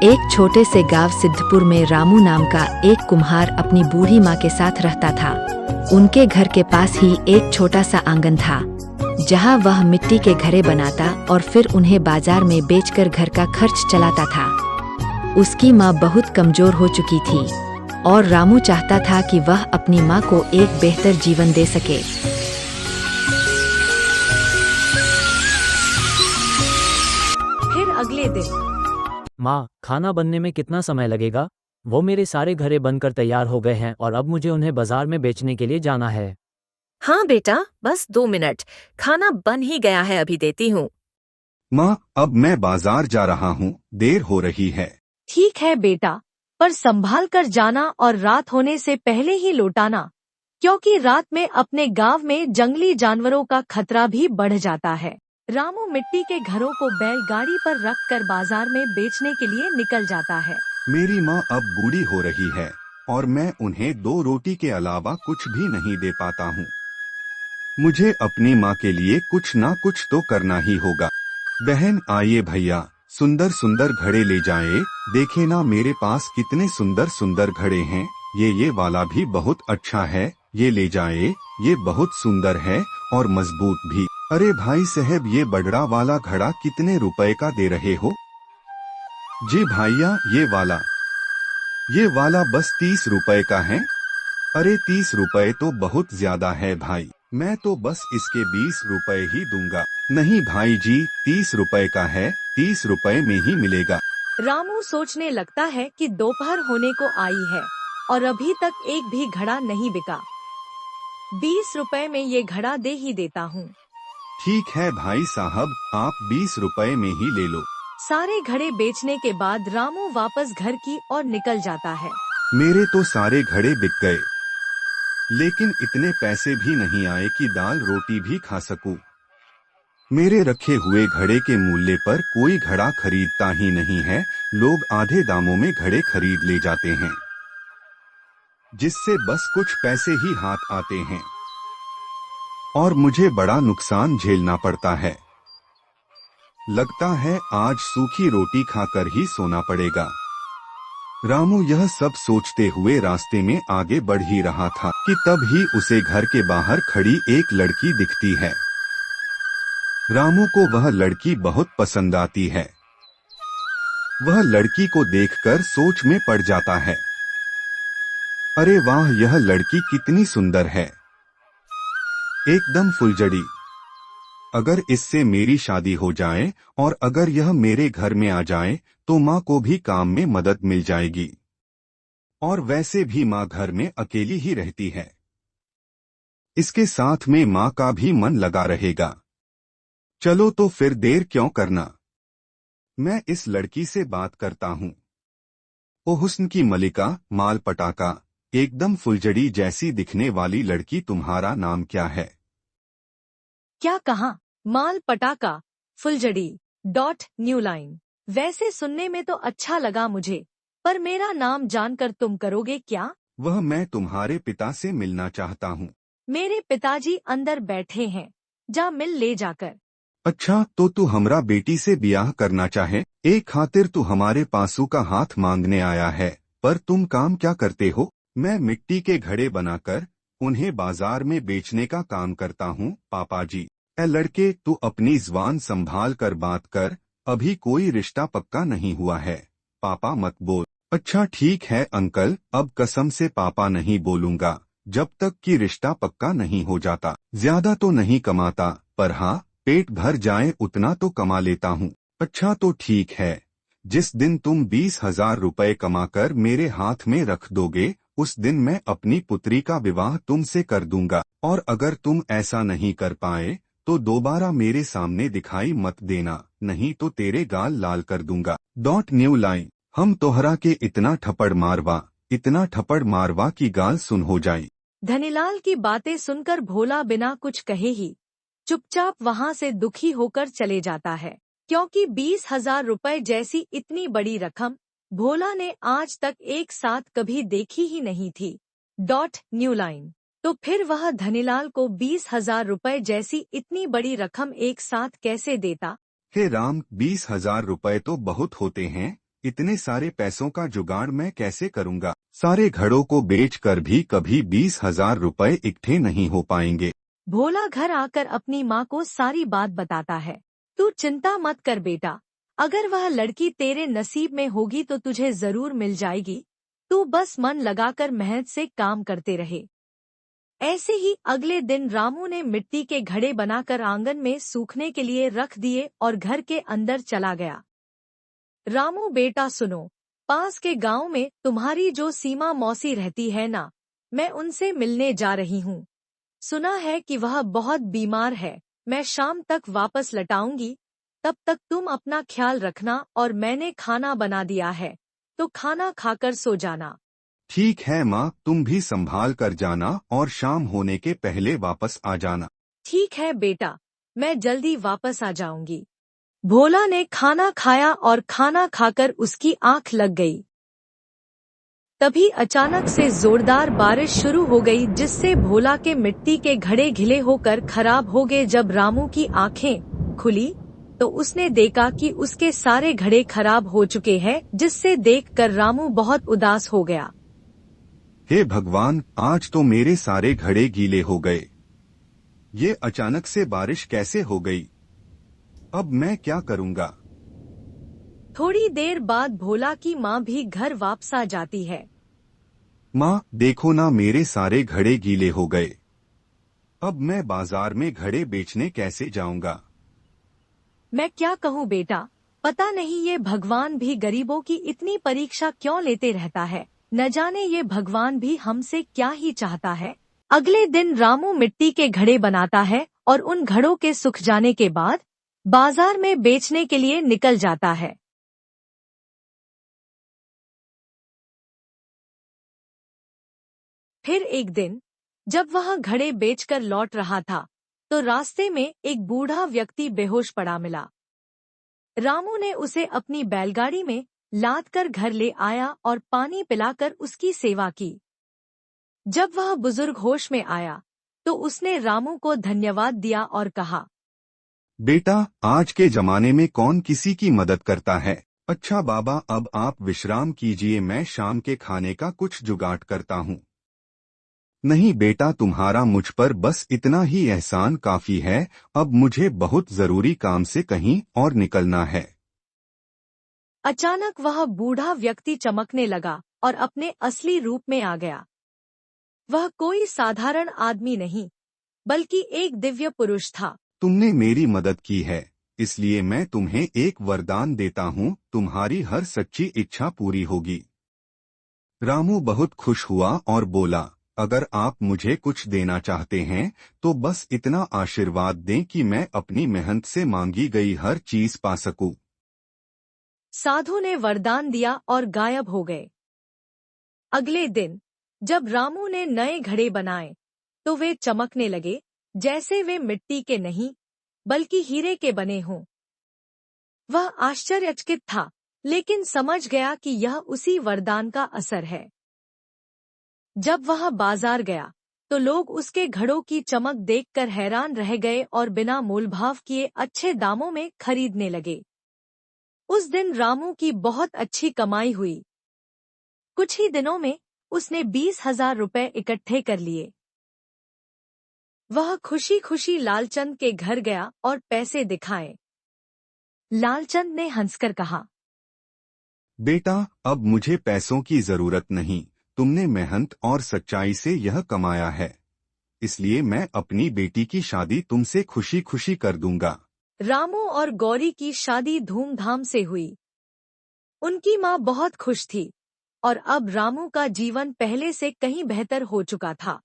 एक छोटे से गांव सिद्धपुर में रामू नाम का एक कुम्हार अपनी बूढ़ी माँ के साथ रहता था। उनके घर के पास ही एक छोटा सा आंगन था, जहाँ वह मिट्टी के घड़े बनाता और फिर उन्हें बाजार में बेचकर घर का खर्च चलाता था। उसकी माँ बहुत कमजोर हो चुकी थी और रामू चाहता था कि वह अपनी माँ को एक बेहतर जीवन दे सके। फिर अगले दिन। माँ, खाना बनने में कितना समय लगेगा? वो मेरे सारे घड़े बनकर तैयार हो गए हैं और अब मुझे उन्हें बाजार में बेचने के लिए जाना है। हाँ बेटा, बस 2 मिनट, खाना बन ही गया है, अभी देती हूँ। माँ, अब मैं बाजार जा रहा हूँ, देर हो रही है। ठीक है बेटा, पर संभाल कर जाना और रात होने से पहले ही लौटाना, क्योंकि रात में अपने गांव में जंगली जानवरों का खतरा भी बढ़ जाता है। रामू मिट्टी के घरों को बैलगाड़ी पर रखकर बाजार में बेचने के लिए निकल जाता है। मेरी माँ अब बूढ़ी हो रही है और मैं उन्हें 2 रोटी के अलावा कुछ भी नहीं दे पाता हूँ। मुझे अपनी माँ के लिए कुछ ना कुछ तो करना ही होगा। बहन आइए भैया, सुंदर सुंदर घड़े ले जाए, देखे ना मेरे पास कितने सुंदर सुंदर घड़े हैं। ये वाला भी बहुत अच्छा है, ये ले जाए, ये बहुत सुंदर है और मजबूत भी। अरे भाई साहब, ये बड़ड़ा वाला घड़ा कितने रुपए का दे रहे हो? जी भैया, ये वाला बस 30 रुपए का है। अरे 30 रुपए तो बहुत ज्यादा है भाई, मैं तो बस इसके 20 रुपए ही दूंगा। नहीं भाई जी, 30 रुपए का है, 30 रुपए में ही मिलेगा। रामू सोचने लगता है कि दोपहर होने को आई है और अभी तक एक भी घड़ा नहीं बिका। 20 रुपए में ये घड़ा दे ही देता हूँ। ठीक है भाई साहब, आप 20 रुपए में ही ले लो। सारे घड़े बेचने के बाद रामू वापस घर की ओर निकल जाता है। मेरे तो सारे घड़े बिक गए, लेकिन इतने पैसे भी नहीं आए कि दाल रोटी भी खा सकूं। मेरे रखे हुए घड़े के मूल्य पर कोई घड़ा खरीदता ही नहीं है। लोग आधे दामों में घड़े खरीद ले जाते हैं, जिससे बस कुछ पैसे ही हाथ आते हैं और मुझे बड़ा नुकसान झेलना पड़ता है। लगता है आज सूखी रोटी खाकर ही सोना पड़ेगा। रामू यह सब सोचते हुए रास्ते में आगे बढ़ ही रहा था कि तब ही उसे घर के बाहर खड़ी एक लड़की दिखती है। रामू को वह लड़की बहुत पसंद आती है। वह लड़की को देखकर सोच में पड़ जाता है। अरे वाह, यह लड़की कितनी सुंदर है, एकदम फुलझड़ी। अगर इससे मेरी शादी हो जाए और अगर यह मेरे घर में आ जाए तो माँ को भी काम में मदद मिल जाएगी। और वैसे भी माँ घर में अकेली ही रहती है, इसके साथ में माँ का भी मन लगा रहेगा। चलो तो फिर देर क्यों करना, मैं इस लड़की से बात करता हूँ। ओ हुस्न की मलिका, माल पटाका, एकदम फुलझड़ी जैसी दिखने वाली लड़की, तुम्हारा नाम क्या है? क्या कहा? माल पटाका, फुलझड़ी, न्यू लाइन। वैसे सुनने में तो अच्छा लगा मुझे, पर मेरा नाम जानकर तुम करोगे क्या? वह मैं तुम्हारे पिता से मिलना चाहता हूँ। मेरे पिताजी अंदर बैठे हैं, जा मिल ले जाकर। अच्छा, तो तू हमरा बेटी से ब्याह करना चाहे, एक खातिर तू हमारे पासू का हाथ मांगने आया है। पर तुम काम क्या करते हो? मैं मिट्टी के घड़े बनाकर उन्हें बाजार में बेचने का काम करता हूँ पापा जी। ए लड़के, तू अपनी ज़ुबान संभाल कर बात कर, अभी कोई रिश्ता पक्का नहीं हुआ है। पापा मत बोल। अच्छा ठीक है अंकल, अब कसम से पापा नहीं बोलूंगा जब तक कि रिश्ता पक्का नहीं हो जाता। ज्यादा तो नहीं कमाता, पर हाँ, पेट भर जाए उतना तो कमा लेता हूँ। अच्छा तो ठीक है, जिस दिन तुम 20,000 रुपए कमाकर मेरे हाथ में रख दोगे, उस दिन मैं अपनी पुत्री का विवाह तुमसे कर दूंगा। और अगर तुम ऐसा नहीं कर पाए तो दोबारा मेरे सामने दिखाई मत देना, नहीं तो तेरे गाल लाल कर दूंगा। New line. हम तोहरा के इतना ठप्पड़ मारवा की गाल सुन हो जाई। धनीलाल की बातें सुनकर भोला बिना कुछ कहे ही चुपचाप वहाँ से दुखी होकर चले जाता है, क्योंकि 20,000 रुपए जैसी इतनी बड़ी रकम भोला ने आज तक एक साथ कभी देखी ही नहीं थी। New line. तो फिर वह धनीलाल को 20,000 रुपए जैसी इतनी बड़ी रकम एक साथ कैसे देता? हे राम, 20,000 रुपए तो बहुत होते हैं, इतने सारे पैसों का जुगाड़ मैं कैसे करूंगा? सारे घड़ों को बेचकर भी कभी 20,000 रुपए इकट्ठे नहीं हो पाएंगे। भोला घर आकर अपनी माँ को सारी बात बताता है। तू चिंता मत कर बेटा, अगर वह लड़की तेरे नसीब में होगी तो तुझे जरूर मिल जाएगी। तू बस मन लगाकर मेहनत से काम करते रहे। ऐसे ही अगले दिन रामू ने मिट्टी के घड़े बनाकर आंगन में सूखने के लिए रख दिए और घर के अंदर चला गया। रामू बेटा सुनो, पास के गांव में तुम्हारी जो सीमा मौसी रहती है ना, मैं उनसे मिलने जा रही हूँ। सुना है कि वह बहुत बीमार है। मैं शाम तक वापस लौटाऊंगी, तब तक तुम अपना ख्याल रखना और मैंने खाना बना दिया है, तो खाना खाकर सो जाना। ठीक है माँ, तुम भी संभाल कर जाना और शाम होने के पहले वापस आ जाना। ठीक है बेटा, मैं जल्दी वापस आ जाऊंगी। भोला ने खाना खाया और खाना खाकर उसकी आंख लग गई। तभी अचानक से जोरदार बारिश शुरू हो गई, जिससे भोला के मिट्टी के घड़े घिले होकर खराब हो गए। जब रामू की आंखें खुली तो उसने देखा कि उसके सारे घड़े खराब हो चुके हैं, जिससे देखकर रामू बहुत उदास हो गया। हे भगवान, आज तो मेरे सारे घड़े गीले हो गए। ये अचानक से बारिश कैसे हो गई? अब मैं क्या करूंगा? थोड़ी देर बाद भोला की माँ भी घर वापस आ जाती है। माँ देखो ना, मेरे सारे घड़े गीले हो गए। अब मैं बाजार में घड़े बेचने कैसे जाऊंगा? मैं क्या कहूँ बेटा, पता नहीं ये भगवान भी गरीबों की इतनी परीक्षा क्यों लेते रहता है। न जाने ये भगवान भी हमसे क्या ही चाहता है। अगले दिन रामू मिट्टी के घड़े बनाता है और उन घड़ों के सूख जाने के बाद बाजार में बेचने के लिए निकल जाता है। फिर एक दिन जब वह घड़े बेचकर लौट रहा था तो रास्ते में एक बूढ़ा व्यक्ति बेहोश पड़ा मिला। रामू ने उसे अपनी बैलगाड़ी में लाद कर घर ले आया और पानी पिलाकर उसकी सेवा की। जब वह बुजुर्ग होश में आया तो उसने रामू को धन्यवाद दिया और कहा, बेटा, आज के जमाने में कौन किसी की मदद करता है। अच्छा बाबा, अब आप विश्राम कीजिए, मैं शाम के खाने का कुछ जुगाड़ करता हूँ। नहीं बेटा, तुम्हारा मुझ पर बस इतना ही एहसान काफी है। अब मुझे बहुत जरूरी काम से कहीं और निकलना है। अचानक वह बूढ़ा व्यक्ति चमकने लगा और अपने असली रूप में आ गया। वह कोई साधारण आदमी नहीं बल्कि एक दिव्य पुरुष था। तुमने मेरी मदद की है, इसलिए मैं तुम्हें एक वरदान देता हूँ, तुम्हारी हर सच्ची इच्छा पूरी होगी। रामू बहुत खुश हुआ और बोला, अगर आप मुझे कुछ देना चाहते हैं तो बस इतना आशीर्वाद दें कि मैं अपनी मेहनत से मांगी गई हर चीज पा सकूं। साधु ने वरदान दिया और गायब हो गए। अगले दिन जब रामू ने नए घड़े बनाए तो वे चमकने लगे जैसे वे मिट्टी के नहीं बल्कि हीरे के बने हों। वह आश्चर्यचकित था, लेकिन समझ गया कि यह उसी वरदान का असर है। जब वह बाजार गया तो लोग उसके घड़ों की चमक देखकर हैरान रह गए और बिना मोलभाव किए अच्छे दामों में खरीदने लगे। उस दिन रामू की बहुत अच्छी कमाई हुई। कुछ ही दिनों में उसने 20,000 रुपए इकट्ठे कर लिए। वह खुशी खुशी लालचंद के घर गया और पैसे दिखाए। लालचंद ने हंसकर कहा, बेटा, अब मुझे पैसों की जरूरत नहीं, तुमने मेहनत और सच्चाई से यह कमाया है, इसलिए मैं अपनी बेटी की शादी तुमसे खुशी खुशी कर दूंगा। रामू और गौरी की शादी धूमधाम से हुई। उनकी माँ बहुत खुश थी और अब रामू का जीवन पहले से कहीं बेहतर हो चुका था।